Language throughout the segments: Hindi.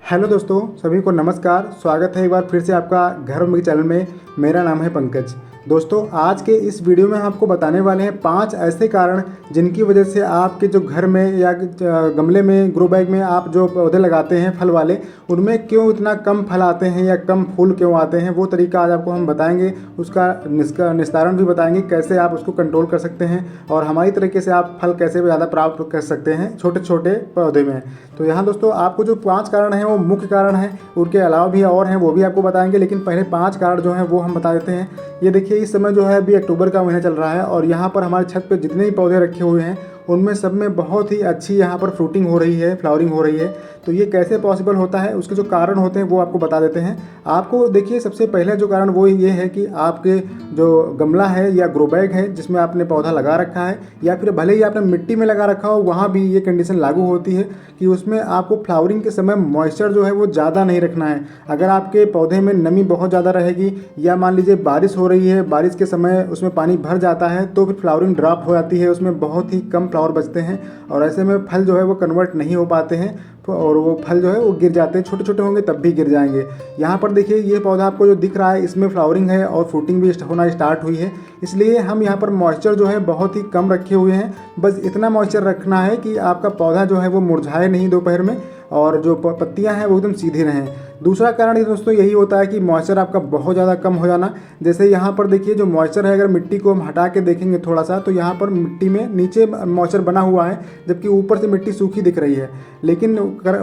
हेलो दोस्तों, सभी को नमस्कार। स्वागत है एक बार फिर से आपका घर और मेरे चैनल में। मेरा नाम है पंकज। दोस्तों, आज के इस वीडियो में हम आपको बताने वाले हैं 5 ऐसे कारण जिनकी वजह से आपके जो घर में या गमले में, ग्रो बैग में आप जो पौधे लगाते हैं फल वाले, उनमें क्यों इतना कम फल आते हैं या कम फूल क्यों आते हैं, वो तरीका आज आपको हम बताएंगे। उसका निस्तारण भी बताएंगे, कैसे आप उसको कंट्रोल कर सकते हैं और हमारी तरीके से आप फल कैसे ज़्यादा प्राप्त कर सकते हैं छोटे छोटे पौधे में। तो यहाँ दोस्तों, आपको जो 5 कारण हैं वो मुख्य कारण हैं, उनके अलावा भी और हैं, वो भी आपको बताएंगे। लेकिन पहले 5 कारण जो हैं वो हम बता देते हैं। ये देखिए, इस समय जो है अभी अक्टूबर का महीना चल रहा है और यहाँ पर हमारे छत पे जितने भी पौधे रखे हुए हैं उनमें सब में बहुत ही अच्छी यहाँ पर फ्रूटिंग हो रही है, फ्लावरिंग हो रही है। तो ये कैसे पॉसिबल होता है, उसके जो कारण होते हैं वो आपको बता देते हैं। आपको देखिए, सबसे पहले जो कारण वो ये है कि आपके जो गमला है या ग्रो बैग है जिसमें आपने पौधा लगा रखा है, या फिर भले ही आपने मिट्टी में लगा रखा हो, वहाँ भी ये कंडीशन लागू होती है कि उसमें आपको फ्लावरिंग के समय मॉइस्चर जो है वो ज़्यादा नहीं रखना है। अगर आपके पौधे में नमी बहुत ज़्यादा रहेगी या मान लीजिए बारिश हो रही है, बारिश के समय उसमें पानी भर जाता है, तो फिर फ्लावरिंग ड्रॉप हो जाती है, उसमें बहुत ही कम फ्लावर बचते हैं और ऐसे में फल जो है वो कन्वर्ट नहीं हो पाते हैं और वो फल जो है वो गिर जाते हैं। छोटे छोटे होंगे तब भी गिर जाएंगे। यहाँ पर देखिए, ये पौधा आपको जो दिख रहा है इसमें फ्लावरिंग है और फ्रूटिंग भी होना स्टार्ट हुई है। इसलिए हम यहाँ पर मॉइस्चर जो है बहुत ही कम रखे हुए हैं। बस इतना मॉइस्चर रखना है कि आपका पौधा जो है वो मुरझाए नहीं दोपहर में और जो पत्तियां हैं वो एकदम सीधी रहें। दूसरा कारण दोस्तों यही होता है कि मॉइस्चर आपका बहुत ज़्यादा कम हो जाना। जैसे यहाँ पर देखिए, जो मॉइस्चर है, अगर मिट्टी को हम हटा के देखेंगे थोड़ा सा, तो यहाँ पर मिट्टी में नीचे मॉइस्चर बना हुआ है जबकि ऊपर से मिट्टी सूखी दिख रही है। लेकिन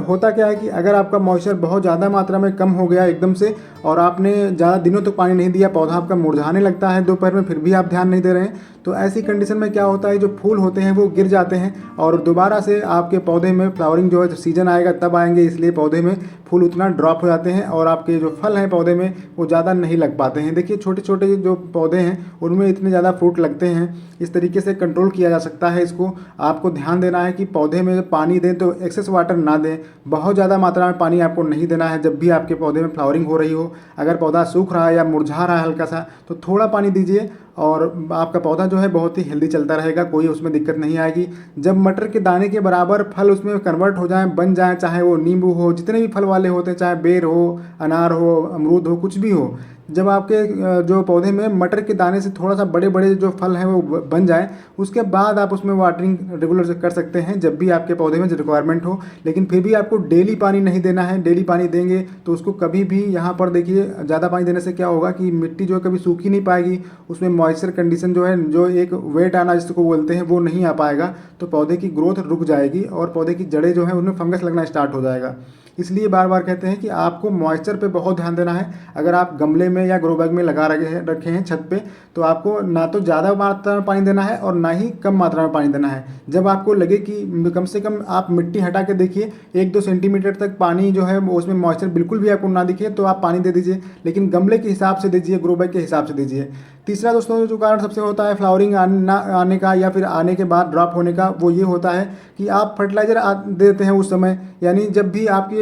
होता क्या है कि अगर आपका मॉइस्चर बहुत ज़्यादा मात्रा में कम हो गया एकदम से और आपने ज़्यादा दिनों तक पानी नहीं दिया, पौधा आपका मुरझाने लगता है दोपहर में, फिर भी आप ध्यान नहीं दे रहे हैं, तो ऐसी कंडीशन में क्या होता है, जो फूल होते हैं वो गिर जाते हैं और दोबारा से आपके पौधे में फ्लावरिंग जो है, जब सीजन आएगा तब आएंगे, इसलिए पौधे में फूल उतना ड्रॉप हो जाते हैं और आपके जो फल हैं पौधे में वो ज़्यादा नहीं लग पाते हैं। देखिए, छोटे छोटे जो पौधे हैं उनमें इतने ज़्यादा फ्रूट लगते हैं। इस तरीके से कंट्रोल किया जा सकता है इसको। आपको ध्यान देना है कि पौधे में जब पानी दें तो एक्सेस वाटर ना दें, बहुत ज़्यादा मात्रा में पानी आपको नहीं देना है जब भी आपके पौधे में फ्लावरिंग हो रही हो। अगर पौधा सूख रहा है या मुरझा रहा है हल्का सा, तो थोड़ा पानी दीजिए और आपका पौधा जो है बहुत ही हेल्दी चलता रहेगा, कोई उसमें दिक्कत नहीं आएगी। जब मटर के दाने के बराबर फल उसमें कन्वर्ट हो जाएं, बन जाएं, चाहे वो नींबू हो, जितने भी फल वाले होते हैं, चाहे बेर हो, अनार हो, अमरूद हो, कुछ भी हो, जब आपके जो पौधे में मटर के दाने से थोड़ा सा बड़े बड़े जो फल हैं वो बन जाए, उसके बाद आप उसमें वाटरिंग रेगुलर कर सकते हैं जब भी आपके पौधे में रिक्वायरमेंट हो। लेकिन फिर भी आपको डेली पानी नहीं देना है। डेली पानी देंगे तो उसको कभी भी, यहाँ पर देखिए, ज़्यादा पानी देने से क्या होगा कि मिट्टी जो है कभी सूखी नहीं पाएगी, उसमें मॉइस्चर कंडीशन जो है, जो एक वेट आना जिसको बोलते हैं, वो नहीं आ पाएगा, तो पौधे की ग्रोथ रुक जाएगी और पौधे की जड़ें जो है उनमें फंगस लगना स्टार्ट हो जाएगा। इसलिए बार बार कहते हैं कि आपको मॉइस्चर पे बहुत ध्यान देना है। अगर आप गमले में या ग्रो बैग में लगा रखे हैं छत पे, तो आपको ना तो ज़्यादा मात्रा में पानी देना है और ना ही कम मात्रा में पानी देना है। जब आपको लगे कि कम से कम, आप मिट्टी हटा के देखिए, 1-2 सेंटीमीटर तक पानी जो है उसमें मॉइस्चर बिल्कुल भी आपको ना दिखे, तो आप पानी दे दीजिए। लेकिन गमले के हिसाब से दीजिए, ग्रो बैग के हिसाब से दीजिए। तीसरा दोस्तों, जो कारण सबसे होता है फ्लावरिंग आने का या फिर आने के बाद ड्रॉप होने का, वो ये होता है कि आप फर्टिलाइज़र देते हैं उस समय। यानी जब भी आपकी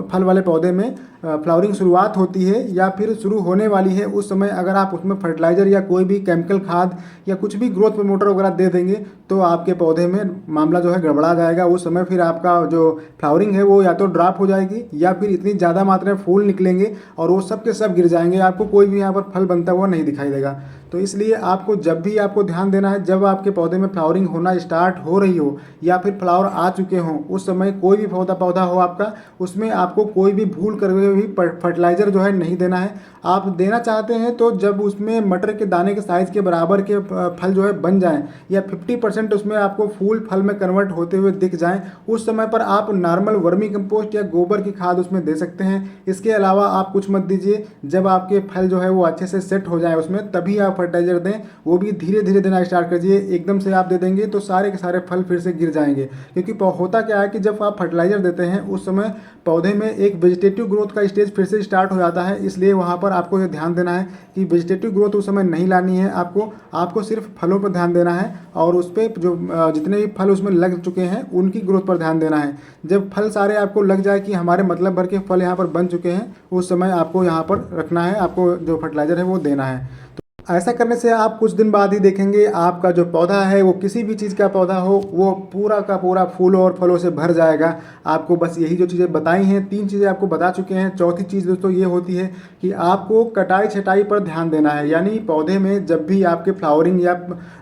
फल वाले पौधे में फ्लावरिंग शुरुआत होती है या फिर शुरू होने वाली है, उस समय अगर आप उसमें फर्टिलाइज़र या कोई भी केमिकल खाद या कुछ भी ग्रोथ प्रमोटर वगैरह दे देंगे, तो आपके पौधे में मामला जो है गड़बड़ा जाएगा। उस समय फिर आपका जो फ्लावरिंग है वो या तो ड्रॉप हो जाएगी या फिर इतनी ज़्यादा मात्रा में फूल निकलेंगे और वो सब के सब गिर जाएंगे, आपको कोई भी यहाँ पर फल बनता हुआ नहीं दिखाई देगा। तो इसलिए आपको जब भी आपको ध्यान देना है, जब आपके पौधे में फ्लावरिंग होना स्टार्ट हो रही हो या फिर फ्लावर आ चुके हों, उस समय कोई भी पौधा हो आपका, उसमें आपको कोई भी भूल कर भी फर्टिलाइज़र जो है नहीं देना है। आप देना चाहते हैं तो जब उसमें मटर के दाने के साइज़ के बराबर के फल जो है बन जाएं या 50% उसमें आपको फूल फल में कन्वर्ट होते हुए दिख जाएं, उस समय पर आप नॉर्मल वर्मी कंपोस्ट या गोबर की खाद उसमें दे सकते हैं। इसके अलावा आप कुछ मत दीजिए। जब आपके फल जो है वो अच्छे से सेट हो जाए उसमें, तभी आप फर्टिलाइज़र दें। वो भी धीरे धीरे देना स्टार्ट कीजिए। एकदम से आप दे देंगे तो सारे के सारे फल फिर से गिर जाएंगे, क्योंकि होता क्या है कि जब आप फर्टिलाइज़र देते हैं उस समय पौधे में एक वेजिटेटिव ग्रोथ का स्टेज फिर से स्टार्ट हो जाता है। इसलिए वहाँ पर आपको ये ध्यान देना है कि वेजिटेटिव ग्रोथ उस समय नहीं लानी है, आपको सिर्फ फलों पर ध्यान देना है और उस पर जो जितने भी फल उसमें लग चुके हैं उनकी ग्रोथ पर ध्यान देना है। जब फल सारे आपको लग जाए कि हमारे मतलब भर के फल यहाँ पर बन चुके हैं, उस समय आपको यहाँ पर रखना है, आपको जो फर्टिलाइज़र है वो देना है। ऐसा करने से आप कुछ दिन बाद ही देखेंगे आपका जो पौधा है वो किसी भी चीज़ का पौधा हो वो पूरा का पूरा फूलों और फलों से भर जाएगा। आपको बस यही जो चीज़ें बताई हैं, 3 चीज़ें आपको बता चुके हैं। चौथी चीज़ दोस्तों ये होती है कि आपको कटाई छटाई पर ध्यान देना है। यानी पौधे में जब भी आपके फ्लावरिंग या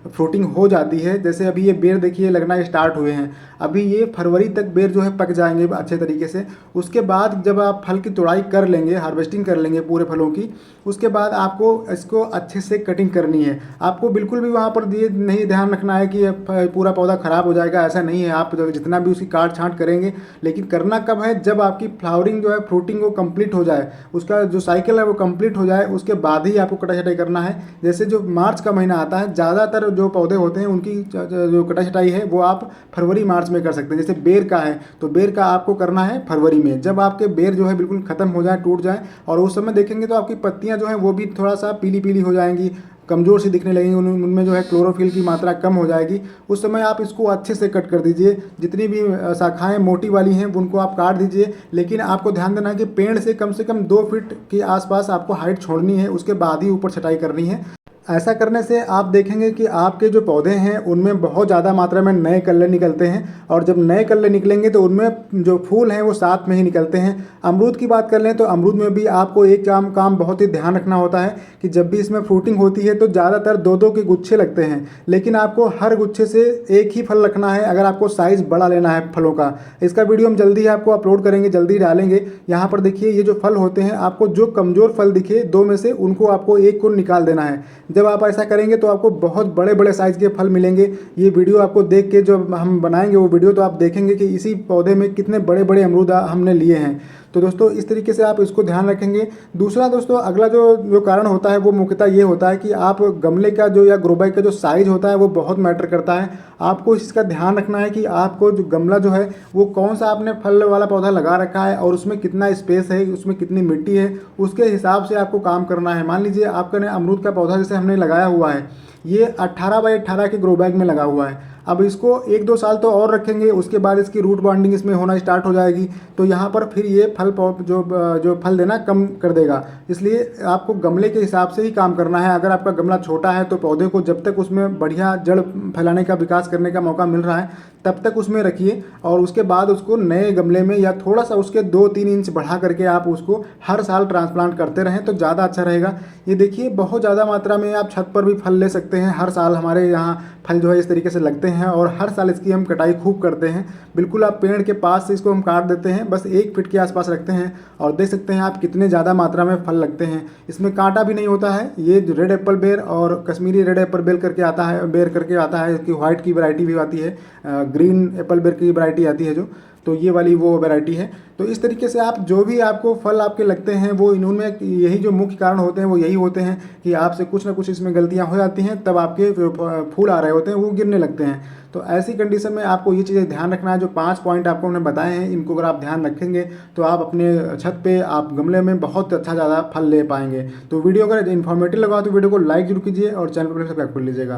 फ्रूटिंग हो जाती है, जैसे अभी ये बेर देखिए लगना स्टार्ट हुए हैं, अभी ये फरवरी तक बेर जो है पक जाएंगे अच्छे तरीके से। उसके बाद जब आप फल की तुड़ाई कर लेंगे, हार्वेस्टिंग कर लेंगे पूरे फलों की, उसके बाद आपको इसको अच्छे से कटिंग करनी है। आपको बिल्कुल भी वहाँ पर ये नहीं ध्यान रखना है कि पूरा पौधा खराब हो जाएगा, ऐसा नहीं है। आप जितना भी उसकी काट छांट करेंगे, लेकिन करना कब है, जब आपकी फ्लावरिंग जो है फ्रूटिंग वो कंप्लीट हो जाए, उसका जो साइकिल है वो कंप्लीट हो जाए, उसके बाद ही आपको कटाई छटाई करना है। जैसे जो मार्च का महीना आता है, ज़्यादातर जो पौधे होते हैं उनकी जो कटाई छटाई है वो आप फरवरी मार्च में कर सकते हैं। जैसे बेर का है तो बेर का आपको करना है फरवरी में, जब आपके बेर जो है बिल्कुल ख़त्म हो जाए, टूट जाए, और उस समय देखेंगे तो आपकी पत्तियां जो हैं वो भी थोड़ा सा पीली पीली हो जाएंगी, कमज़ोर सी दिखने लगेंगी, उनमें जो है क्लोरोफिल की मात्रा कम हो जाएगी। उस समय आप इसको अच्छे से कट कर दीजिए। जितनी भी शाखाएं मोटी वाली हैं उनको आप काट दीजिए, लेकिन आपको ध्यान देना है कि पेड़ से कम 2 फीट के आसपास आपको हाइट छोड़नी है, उसके बाद ही ऊपर छटाई करनी है। ऐसा करने से आप देखेंगे कि आपके जो पौधे हैं उनमें बहुत ज़्यादा मात्रा में नए कल्ले निकलते हैं, और जब नए कल्ले निकलेंगे तो उनमें जो फूल हैं वो साथ में ही निकलते हैं। अमरूद की बात कर लें तो अमरूद में भी आपको एक काम बहुत ही ध्यान रखना होता है कि जब भी इसमें फ्रूटिंग होती है तो ज़्यादातर 2-2 के गुच्छे लगते हैं, लेकिन आपको हर गुच्छे से एक ही फल रखना है अगर आपको साइज़ बड़ा लेना है फलों का। इसका वीडियो हम जल्दी ही आपको अपलोड करेंगे, जल्दी डालेंगे। यहाँ पर देखिए ये जो फल होते हैं, आपको जो कमज़ोर फल दिखे 2 में से उनको आपको एक को निकाल देना है। जब आप ऐसा करेंगे तो आपको बहुत बड़े बड़े साइज़ के फल मिलेंगे। ये वीडियो आपको देख के जो हम बनाएंगे वो वीडियो, तो आप देखेंगे कि इसी पौधे में कितने बड़े बड़े अमरूद हमने लिए हैं। तो दोस्तों इस तरीके से आप इसको ध्यान रखेंगे। दूसरा दोस्तों अगला जो कारण होता है वो मुख्यतः ये होता है कि आप गमले का जो या ग्रो बैग का जो साइज़ होता है वो बहुत मैटर करता है। आपको इसका ध्यान रखना है कि आपको जो गमला जो है वो कौन सा आपने फल वाला पौधा लगा रखा है और उसमें कितना स्पेस है, उसमें कितनी मिट्टी है, उसके हिसाब से आपको काम करना है। मान लीजिए आपका अमरूद का पौधा जैसे हमने लगाया हुआ है, ये 18 बाई 18 के ग्रो बैग में लगा हुआ है। अब इसको 1-2 साल तो और रखेंगे, उसके बाद इसकी रूट बॉन्डिंग इसमें होना स्टार्ट हो जाएगी, तो यहाँ पर फिर ये फल जो फल देना कम कर देगा। इसलिए आपको गमले के हिसाब से ही काम करना है। अगर आपका गमला छोटा है तो पौधे को जब तक उसमें बढ़िया जड़ फैलाने का, विकास करने का मौका मिल रहा है तब तक उसमें रखिए, और उसके बाद उसको नए गमले में या थोड़ा सा उसके 2-3 इंच बढ़ा करके आप उसको हर साल ट्रांसप्लांट करते रहें तो ज़्यादा अच्छा रहेगा। ये देखिए बहुत ज़्यादा मात्रा में आप छत पर भी फल ले सकते हैं। हर साल हमारे यहाँ फल जो है इस तरीके से लगते हैं और हर साल इसकी हम कटाई खूब करते हैं। बिल्कुल आप पेड़ के पास से इसको हम काट देते हैं, बस 1 फीट के आसपास रखते हैं, और देख सकते हैं आप कितने ज़्यादा मात्रा में फल लगते हैं। इसमें कांटा भी नहीं होता है। ये रेड एप्पल बेर और कश्मीरी रेड एप्पल बेर करके आता है, बेर करके आता है, इसकी व्हाइट की वैरायटी भी आती है, ग्रीन एप्पल बेर की वैरायटी आती है जो, तो ये वाली वो वैरायटी है। तो इस तरीके से आप जो भी आपको फल आपके लगते हैं वो इनमें यही जो मुख्य कारण होते हैं वो यही होते हैं कि आपसे कुछ ना कुछ इसमें गलतियां हो जाती हैं, तब आपके जो फूल आ रहे होते हैं वो गिरने लगते हैं। तो ऐसी कंडीशन में आपको ये चीज़ें ध्यान रखना है। जो 5 पॉइंट आपको हमने बताए हैं, इनको अगर आप ध्यान रखेंगे तो आप अपने छत पे, आप गमले में बहुत अच्छा ज़्यादा फल ले पाएंगे। तो वीडियो अगर इन्फॉर्मेटिव लगा तो वीडियो को लाइक जरूर कीजिए और चैनल को सब्सक्राइब कर लीजिएगा।